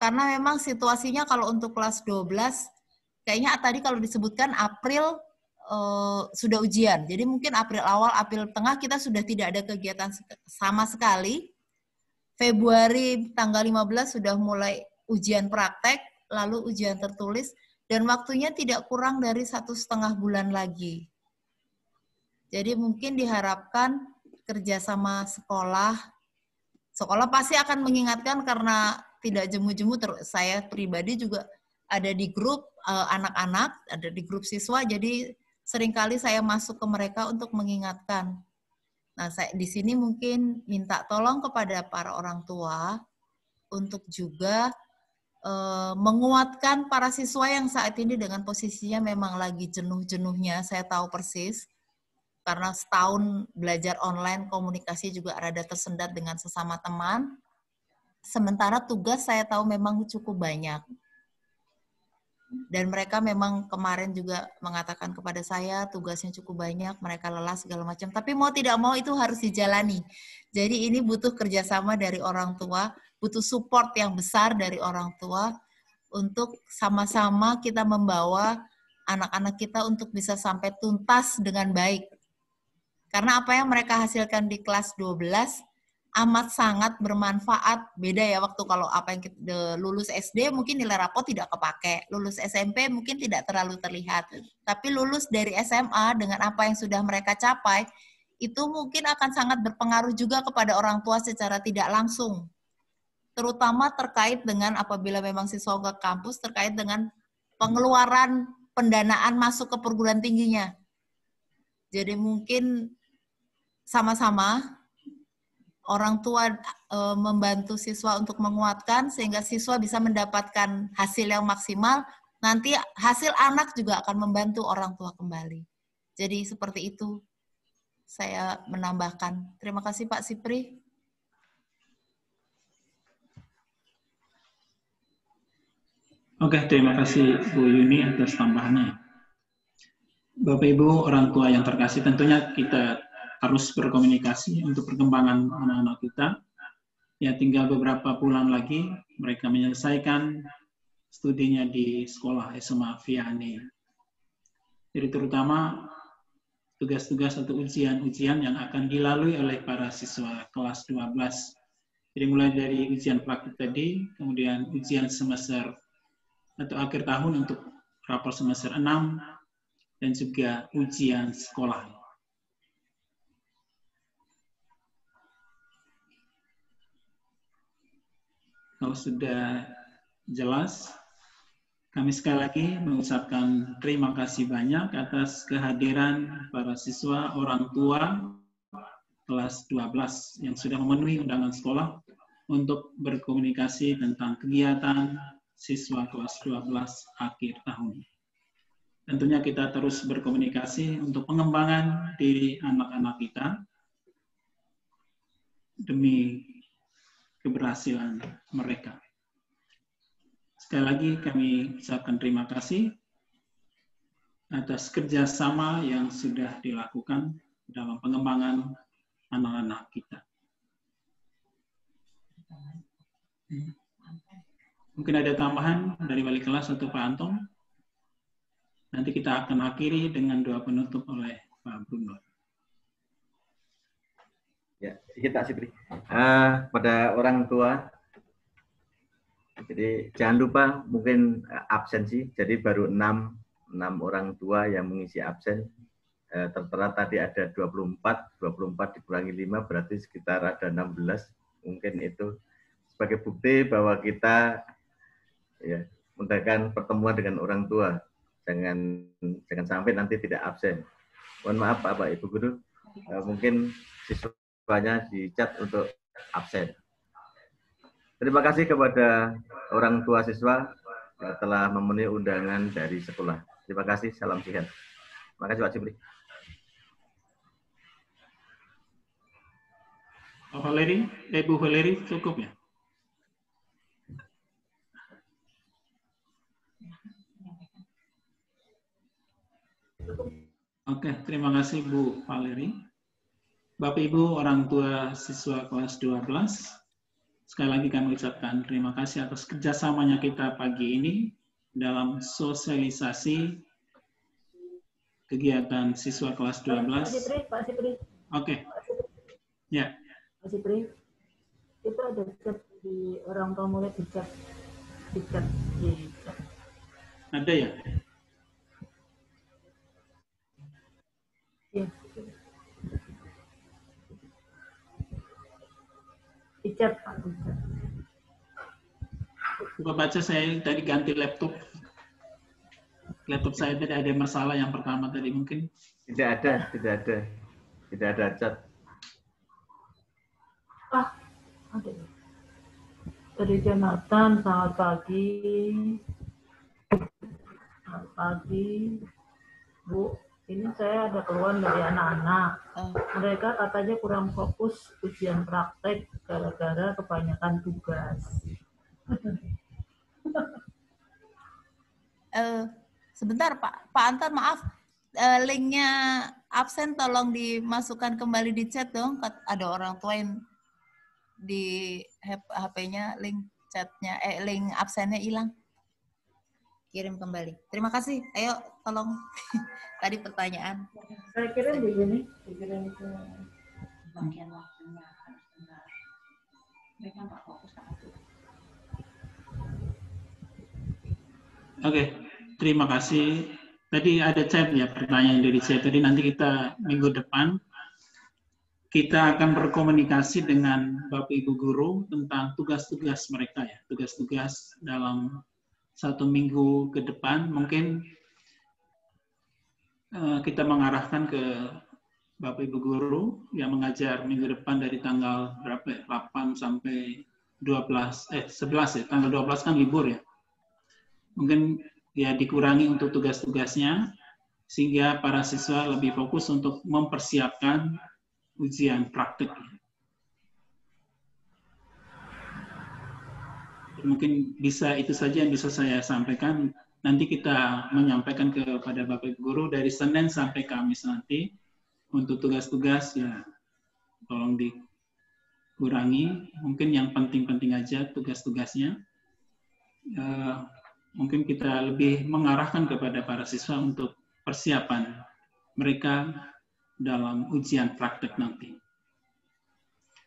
karena memang situasinya kalau untuk kelas 12, kayaknya tadi kalau disebutkan April sudah ujian. Jadi mungkin April awal, April tengah kita sudah tidak ada kegiatan sama sekali. Februari tanggal 15 sudah mulai ujian praktek, lalu ujian tertulis, dan waktunya tidak kurang dari 1,5 bulan lagi. Jadi mungkin diharapkan kerjasama sekolah pasti akan mengingatkan karena tidak jemu-jemu. Saya pribadi juga ada di grup anak-anak, ada di grup siswa, jadi seringkali saya masuk ke mereka untuk mengingatkan. Nah, saya di sini mungkin minta tolong kepada para orang tua untuk juga menguatkan para siswa yang saat ini dengan posisinya memang lagi jenuh-jenuhnya, saya tahu persis. Karena setahun belajar online, komunikasi juga rada tersendat dengan sesama teman. Sementara tugas saya tahu memang cukup banyak. Dan mereka memang kemarin juga mengatakan kepada saya tugasnya cukup banyak, mereka lelah segala macam. Tapi mau tidak mau itu harus dijalani. Jadi ini butuh kerjasama dari orang tua, butuh support yang besar dari orang tua untuk sama-sama kita membawa anak-anak kita untuk bisa sampai tuntas dengan baik. Karena apa yang mereka hasilkan di kelas 12 amat sangat bermanfaat. Beda ya waktu kalau apa yang kita lulus SD mungkin nilai rapot tidak kepake, lulus SMP mungkin tidak terlalu terlihat. Tapi lulus dari SMA dengan apa yang sudah mereka capai, itu mungkin akan sangat berpengaruh juga kepada orang tua secara tidak langsung. Terutama terkait dengan apabila memang siswa ke kampus terkait dengan pengeluaran pendanaan masuk ke perguruan tingginya. Jadi mungkin sama-sama orang tua membantu siswa untuk menguatkan sehingga siswa bisa mendapatkan hasil yang maksimal, nanti hasil anak juga akan membantu orang tua kembali. Jadi seperti itu saya menambahkan. Terima kasih Pak Sipri. Oke, terima kasih Bu Yuni atas tambahannya. Bapak Ibu orang tua yang terkasih, tentunya kita harus berkomunikasi untuk perkembangan anak-anak kita. Ya, tinggal beberapa bulan lagi mereka menyelesaikan studinya di sekolah SMA Vianney. Jadi terutama tugas-tugas atau ujian-ujian yang akan dilalui oleh para siswa kelas 12. Jadi mulai dari ujian praktik tadi, kemudian ujian semester atau akhir tahun untuk rapor semester 6, dan juga ujian sekolah. Kalau sudah jelas, kami sekali lagi mengucapkan terima kasih banyak atas kehadiran para siswa orang tua kelas 12 yang sudah memenuhi undangan sekolah untuk berkomunikasi tentang kegiatan siswa kelas 12 akhir tahun. Tentunya kita terus berkomunikasi untuk pengembangan diri anak-anak kita demi keberhasilan mereka. Sekali lagi kami ucapkan terima kasih atas kerjasama yang sudah dilakukan dalam pengembangan anak-anak kita. Mungkin ada tambahan dari wali kelas atau Pak Anton? Nanti kita akan akhiri dengan doa penutup oleh Pak Bruno. Ya, kita Sipri. Pada orang tua, jadi jangan lupa mungkin absensi. Jadi baru 6 orang tua yang mengisi absen. Tertera tadi ada 24 dikurangi 5 berarti sekitar ada 16. Mungkin itu sebagai bukti bahwa kita ya mengadakan pertemuan dengan orang tua. Jangan sampai nanti tidak absen. Mohon maaf Bapak Ibu Guru, mungkin siswanya dicat untuk absen. Terima kasih kepada orang tua siswa yang telah memenuhi undangan dari sekolah. Terima kasih, salam sehat. Terima kasih Pak Sipri. Pak Valeri, Bu Valeri cukup ya? Oke, terima kasih Bu Valeri. Bapak Ibu orang tua siswa kelas 12, sekali lagi kami ucapkan terima kasih atas kerjasamanya kita pagi ini dalam sosialisasi kegiatan siswa kelas 12. Pak Sipri. Oke. Ya. Pak Sipri, itu ada chat di orang tua murid di chat. Ada ya? Iya. Di chat, Pak. Coba baca, saya tadi ganti laptop. Laptop saya tadi ada masalah yang pertama tadi mungkin. Tidak ada chat. Ada. Dari Jonathan, selamat pagi. Selamat pagi, Bu. Ini saya ada keluhan dari anak-anak. Mereka katanya kurang fokus ujian praktek gara-gara kebanyakan tugas. Sebentar Pak Anton, maaf. Linknya absen tolong dimasukkan kembali di chat dong. Ada orang tua yang di HP-nya link chatnya, link absennya hilang. Kirim kembali. Terima kasih. Ayo tolong. Tadi pertanyaan. Saya kirim di sini. Dikirim ke bagian waktunya. Oke, terima kasih. Tadi ada chat ya, pertanyaan dari chat. Tadi nanti kita minggu depan kita akan berkomunikasi dengan Bapak Ibu Guru tentang tugas-tugas mereka ya, tugas-tugas dalam 1 minggu ke depan. Mungkin kita mengarahkan ke Bapak Ibu Guru yang mengajar minggu depan dari tanggal berapa? 8 sampai 11 ya, tanggal 12 kan libur ya. Mungkin ya dikurangi untuk tugas-tugasnya sehingga para siswa lebih fokus untuk mempersiapkan ujian praktik. Mungkin bisa itu saja yang bisa saya sampaikan. Nanti kita menyampaikan kepada Bapak Ibu Guru dari Senin sampai Kamis nanti untuk tugas-tugas ya tolong dikurangi. Mungkin yang penting-penting aja tugas-tugasnya. Mungkin kita lebih mengarahkan kepada para siswa untuk persiapan mereka dalam ujian praktek nanti.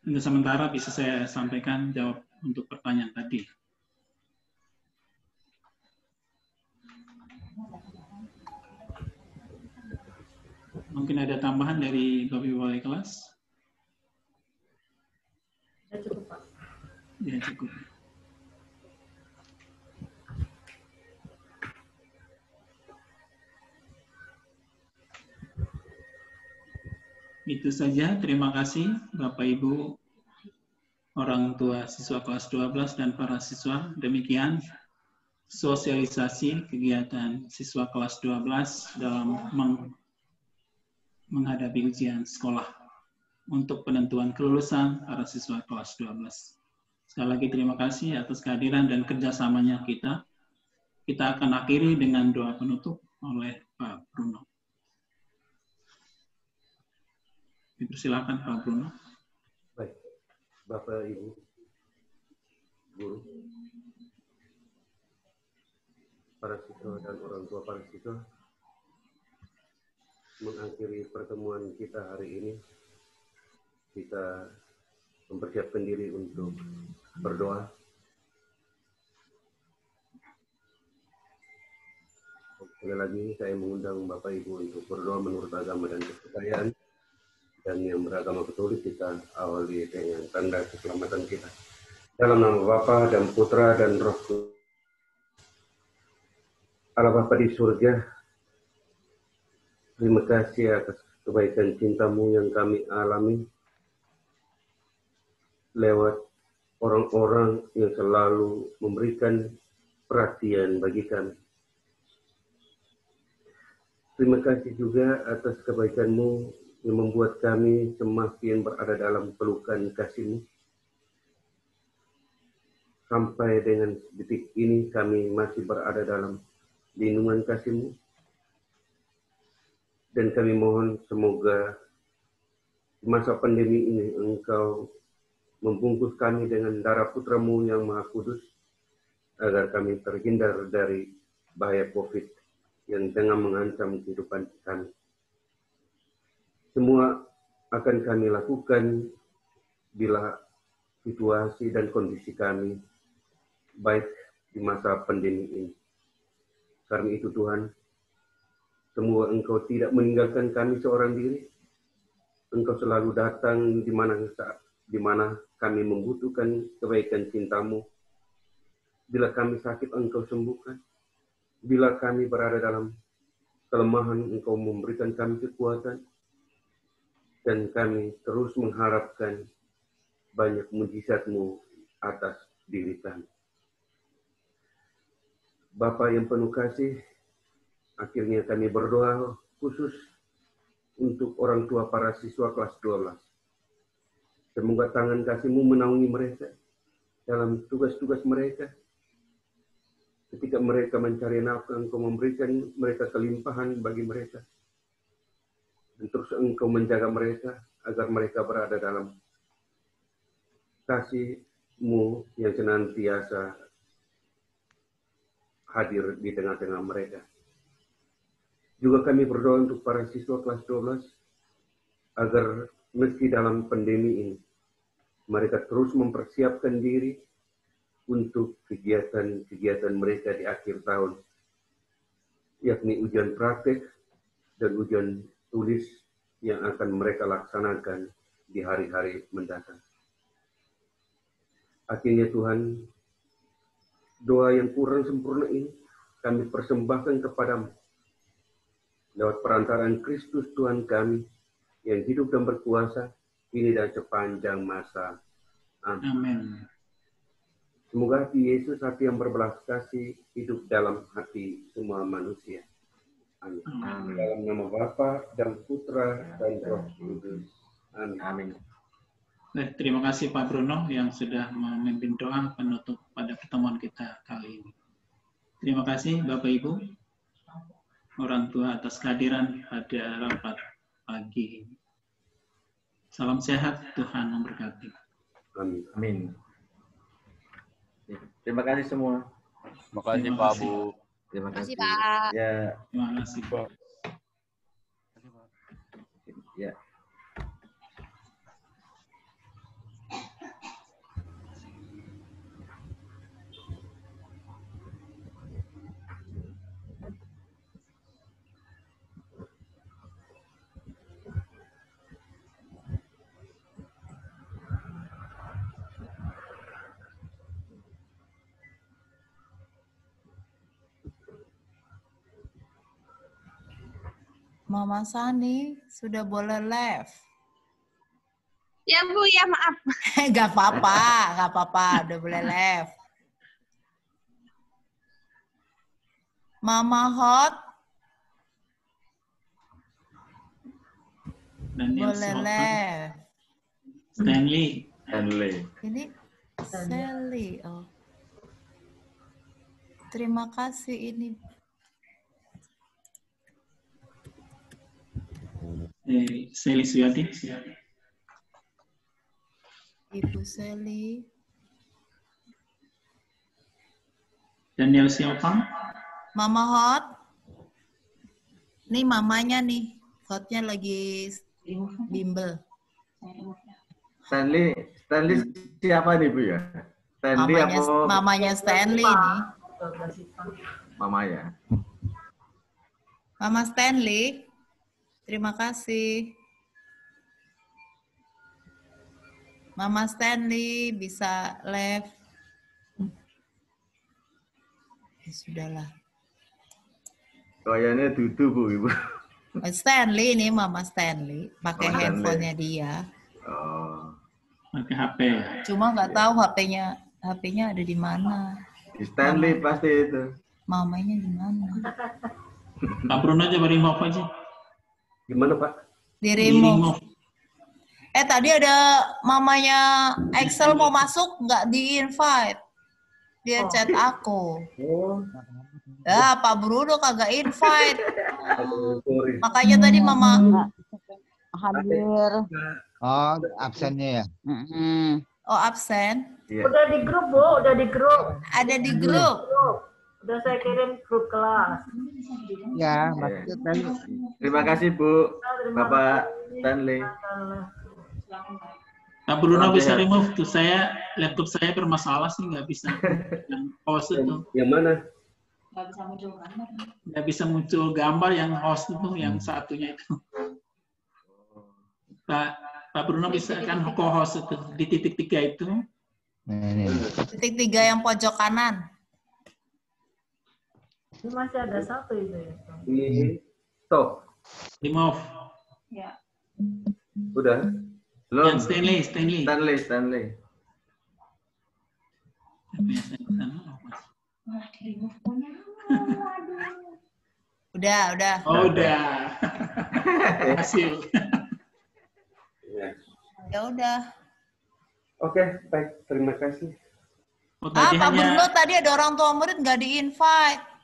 Untuk sementara bisa saya sampaikan jawab untuk pertanyaan tadi. Mungkin ada tambahan dari Bapak Ibu Wali kelas? Ya cukup, Pak. Ya cukup. Itu saja, terima kasih Bapak Ibu orang tua siswa kelas 12 dan para siswa. Demikian sosialisasi kegiatan siswa kelas 12 dalam menghadapi ujian sekolah untuk penentuan kelulusan para siswa kelas 12. Sekali lagi terima kasih atas kehadiran dan kerjasamanya kita. Kita akan akhiri dengan doa penutup oleh Pak Bruno. Dipersilakan Pak Bruno. Baik, Bapak Ibu Guru, para siswa dan orang tua para siswa, mengakhiri pertemuan kita hari ini, kita mempersiapkan diri untuk berdoa. Sekali lagi saya mengundang Bapak Ibu untuk berdoa menurut agama dan kepercayaan. Dan yang beragama Katolik kita awali dengan tanda keselamatan kita. Dalam nama Bapa dan Putra dan Roh Kudus. Allah Bapa di surga, terima kasih atas kebaikan cinta-Mu yang kami alami lewat orang-orang yang selalu memberikan perhatian bagi kami. Terima kasih juga atas kebaikan-Mu yang membuat kami semakin berada dalam pelukan kasih-Mu. Sampai dengan detik ini kami masih berada dalam lindungan kasih-Mu. Dan kami mohon semoga di masa pandemi ini Engkau membungkus kami dengan darah Putra-Mu yang Maha Kudus, agar kami terhindar dari bahaya COVID yang tengah mengancam kehidupan kami. Semua akan kami lakukan bila situasi dan kondisi kami baik di masa pandemi ini. Karena itu Tuhan, semua Engkau tidak meninggalkan kami seorang diri. Engkau selalu datang di mana kami membutuhkan kebaikan cinta-Mu. Bila kami sakit, Engkau sembuhkan. Bila kami berada dalam kelemahan, Engkau memberikan kami kekuatan. Dan kami terus mengharapkan banyak mujizat-Mu atas diri kami. Bapa yang penuh kasih, akhirnya kami berdoa khusus untuk orang tua para siswa kelas 12. Semoga tangan kasih-Mu menaungi mereka dalam tugas-tugas mereka. Ketika mereka mencari nafkah, Engkau memberikan mereka kelimpahan bagi mereka. Dan terus Engkau menjaga mereka agar mereka berada dalam kasih-Mu yang senantiasa hadir di tengah-tengah mereka. Juga kami berdoa untuk para siswa kelas 12 agar meski dalam pandemi ini mereka terus mempersiapkan diri untuk kegiatan-kegiatan mereka di akhir tahun, yakni ujian praktek dan ujian tulis yang akan mereka laksanakan di hari-hari mendatang. Akhirnya Tuhan, doa yang kurang sempurna ini kami persembahkan kepadamu lewat perantaraan Kristus Tuhan kami yang hidup dan berkuasa kini dan sepanjang masa. Amin. Semoga hati Yesus, hati yang berbelas kasih, hidup dalam hati semua manusia. Amin. Amin. Dalam nama Bapa dan Putra dan Roh Kudus. Amin. Amin. Baik, terima kasih Pak Bruno yang sudah memimpin doa penutup pada pertemuan kita kali ini. Terima kasih Bapak Ibu, orang tua atas kehadiran pada rapat pagi ini. Salam sehat, Tuhan memberkati. Amin. Amin. Terima kasih semua. Terima kasih Pak Bu. Terima kasih Pak. Ya. Terima kasih Pak. Ya. Mama Sani sudah boleh live. Ya Bu, ya maaf. Gak apa-apa, udah boleh live. Mama Hot boleh live. Stanley. Ini Sally. Oh. Terima kasih ini. Sally Suyati. Ibu Sally. Daniel Siopang. Mama Hot. Nih mamanya nih. Hotnya lagi bimbel. Stanley siapa nih Bu ya? Stanley mamanya Stanley nih. Mama ya. Mama Stanley. Terima kasih. Mama Stanley bisa live. Ya, sudahlah. Kayaknya duduk Bu Ibu. Stanley ini Mama Stanley. Pakai handphonenya dia. Oh. Pakai HP. Cuma nggak tahu HP-nya ada di mana. Di Stanley pasti itu. Mamanya di mana? Pak Bruno aja remove aja. Gimana Pak? Di remove. Tadi ada mamanya Excel mau masuk, nggak di-invite. Dia chat aku. Ya, Pak Bruno kagak invite. Makanya tadi Mama hadir. Oh, absennya ya? Oh, absen. Udah di grup, Bu. Udah di grup. Ada di grup. Udah saya kirim grup kelas. Ya, maksudnya. Terima kasih Bu. Bapak Stanley. Pak Bruno bisa remove tuh, laptop saya bermasalah sih, nggak bisa. Yang host itu. Yang mana? Nggak bisa muncul gambar yang host itu, yang satunya itu. Pak Bruno bisa kan co-host itu di titik 3 itu. Titik 3 yang pojok kanan. Ini masih ada satu itu ya. Stop. Remove. Ya. Udah. Belum. Yang Stanley. Udah. Oh, udah. Hasil. Ya udah. Oke, baik. Terima kasih. Pak Bruno tadi ada orang tua murid nggak di-invite.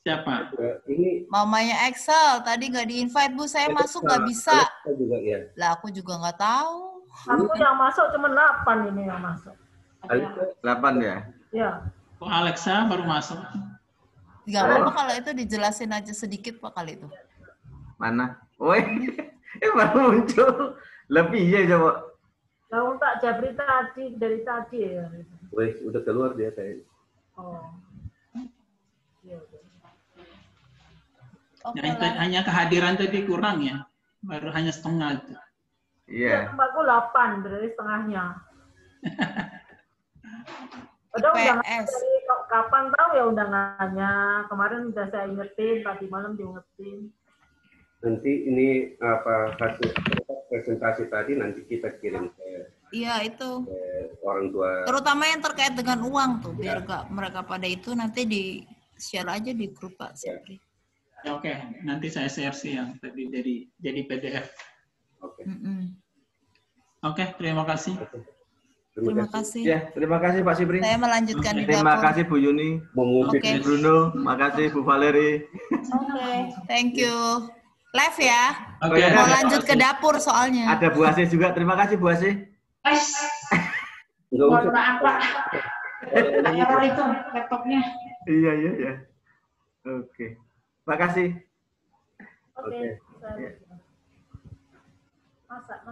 Siapa? Ini mamanya Excel tadi nggak di-invite Bu, saya masuk nggak bisa. Juga, ya. Lah aku juga nggak tahu. Aku yang masuk cuma 8 ini yang masuk. 8 ya? Ya. Oh, Alexa baru masuk. Nggak apa-apa kalau itu dijelasin aja sedikit Pak kali itu. Mana? Woi, baru muncul. Lebih ya coba. Lalu tak Jabri tadi dari tadi ya. Wes, udah keluar dia kayak. Oh. Iya. Nah, itu hanya kehadiran tadi kurang ya, baru hanya setengah itu. Iya. Tempatku 8 dari setengahnya. Padahal undangannya dari kapan tahu ya undangannya. Kemarin udah saya ingetin, tadi malam diingetin. Nanti ini apa hasil presentasi tadi nanti kita kirim ke Iya itu. Orang tua. Terutama yang terkait dengan uang tuh, biar gak mereka pada itu nanti di share aja di grup Pak Sepri. Oke, nanti saya share sih yang tadi jadi PDF. Oke. Oke, terima kasih. Terima kasih. Ya, terima kasih Pak Sipri. Saya melanjutkan di dapur. Terima kasih Bu Yuni. Oke. Bruno, makasih Bu Valeri. Oke, thank you. Live ya. Oke. Mau lanjut ke dapur soalnya. Ada Bu Asih juga. Terima kasih Bu Asih. Mohon maaf Pak. Error itu laptopnya. Iya. Oke. Terima kasih. Oke. Masak.